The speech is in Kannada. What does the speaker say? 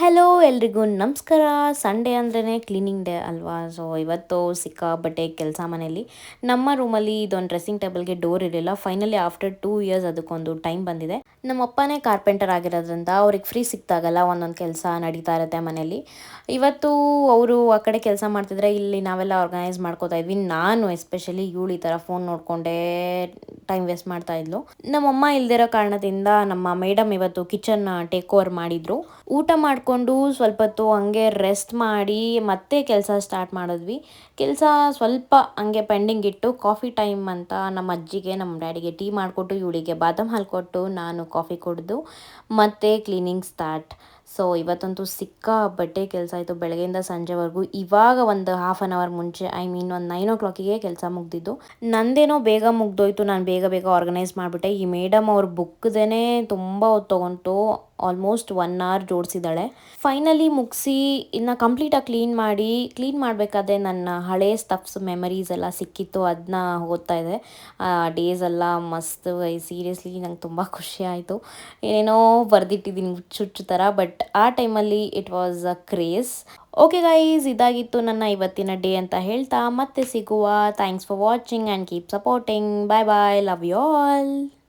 ಹಲೋ ಎಲ್ರಿಗೂ ನಮಸ್ಕಾರ. ಸಂಡೇ ಅಂದ್ರೇ ಕ್ಲೀನಿಂಗ್ ಡೇ ಅಲ್ವಾ. ಸೊ ಇವತ್ತು ಸಿಕ್ಕಾಬಟ್ಟೆ ಕೆಲಸ ಮನೇಲಿ. ನಮ್ಮ ರೂಮಲ್ಲಿ ಇದೊಂದು ಡ್ರೆಸ್ಸಿಂಗ್ ಟೇಬಲ್ಗೆ ಡೋರ್ ಇರಲಿಲ್ಲ. ಫೈನಲಿ ಆಫ್ಟರ್ 2 ಇಯರ್ಸ್ ಅದಕ್ಕೊಂದು ಟೈಮ್ ಬಂದಿದೆ. ನಮ್ಮ ಅಪ್ಪನೇ ಕಾರ್ಪೆಂಟರ್ ಆಗಿರೋದ್ರಿಂದ ಅವ್ರಿಗೆ ಫ್ರೀ ಸಿಕ್ತಾಗಲ್ಲ ಒಂದೊಂದು ಕೆಲಸ ನಡೀತಾ ಇರುತ್ತೆ ಮನೇಲಿ. ಇವತ್ತು ಅವರು ಆ ಕಡೆ ಕೆಲಸ ಮಾಡ್ತಿದ್ರೆ ಇಲ್ಲಿ ನಾವೆಲ್ಲ ಆರ್ಗನೈಸ್ ಮಾಡ್ಕೋತಾ ಇದ್ವಿ. ನಾನು ಎಸ್ಪೆಷಲಿ ಇವಳು ಈ ಥರ ಫೋನ್ ನೋಡಿಕೊಂಡೇ ಟೈಮ್ ವೇಸ್ಟ್ ಮಾಡ್ತಾ ಇದ್ಲು. ನಮ್ಮಮ್ಮ ಇಲ್ದಿರೋ ಕಾರಣದಿಂದ ನಮ್ಮ ಮೇಡಮ್ ಇವತ್ತು ಕಿಚನ್ ಟೇಕ್ ಓವರ್ ಮಾಡಿದ್ರು. ಊಟ ಮಾಡಿಕೊಂಡು ಸ್ವಲ್ಪ ಹೊತ್ತು ಹಂಗೆ ರೆಸ್ಟ್ ಮಾಡಿ ಮತ್ತೆ ಕೆಲಸ ಸ್ಟಾರ್ಟ್ ಮಾಡಿದ್ವಿ. ಕೆಲಸ ಸ್ವಲ್ಪ ಹಂಗೆ ಪೆಂಡಿಂಗ್ ಇಟ್ಟು ಕಾಫಿ ಟೈಮ್ ಅಂತ ನಮ್ಮ ಅಜ್ಜಿಗೆ ನಮ್ಮ ಡ್ಯಾಡಿಗೆ ಟೀ ಮಾಡಿಕೊಟ್ಟು ಇವಳಿಗೆ ಬಾದಾಮ್ ಹಾಲು ಕೊಟ್ಟು ನಾನು ಕಾಫಿ ಕುಡಿದು ಮತ್ತೆ ಕ್ಲೀನಿಂಗ್ ಸ್ಟಾರ್ಟ್. ಸೊ ಇವತ್ತಂತೂ ಸಿಕ್ಕಾಪಟ್ಟೆ ಕೆಲಸ ಆಯಿತು ಬೆಳಗ್ಗೆಯಿಂದ ಸಂಜೆವರೆಗೂ. ಇವಾಗ ಒಂದು ಹಾಫ್ ಆನ್ ಅವರ್ ಮುಂಚೆ ಒಂದು 9 o'clock ಕೆಲಸ ಮುಗ್ದಿದ್ದು. ನಂದೇನೋ ಬೇಗ ಮುಗ್ದೋಯ್ತು, ನಾನು ಬೇಗ ಬೇಗ ಆರ್ಗನೈಸ್ ಮಾಡಿಬಿಟ್ಟೆ. ಈ ಮೇಡಮ್ ಅವ್ರ ಬುಕ್ದೇ ತುಂಬ ಹೊತ್ತು ತೊಗೊಂತು. ಆಲ್ಮೋಸ್ಟ್ 1 hour ಜೋಡಿಸಿದ್ದಾಳೆ. ಫೈನಲಿ ಮುಗಿಸಿ ಇನ್ನು ಕಂಪ್ಲೀಟಾಗಿ ಕ್ಲೀನ್ ಮಾಡಬೇಕಾದ್ರೆ ನನ್ನ ಹಳೆ ಸ್ಟಫ್ಸ್ ಮೆಮರೀಸ್ ಎಲ್ಲ ಸಿಕ್ಕಿತ್ತು, ಅದನ್ನ ಓದ್ತಾ ಇದೆ. ಆ ಡೇಸ್ ಎಲ್ಲ ಮಸ್ತ್. ಸೀರಿಯಸ್ಲಿ ನಂಗೆ ತುಂಬ ಖುಷಿ ಆಯಿತು. ಏನೇನೋ ಬರೆದಿಟ್ಟಿದ್ದೀನಿ ಹುಚ್ಚು ಥರ, ಬಟ್ ಆ ಟೈಮಲ್ಲಿ it was a craze. Okay guys, ಇದಾಗಿತ್ತು ನನ್ನ ಇವತ್ತಿನ ಡೇ ಅಂತ ಹೇಳ್ತಾ ಮತ್ತೆ ಸಿಗುವ. Thanks for watching and keep supporting. Bye bye, love you all.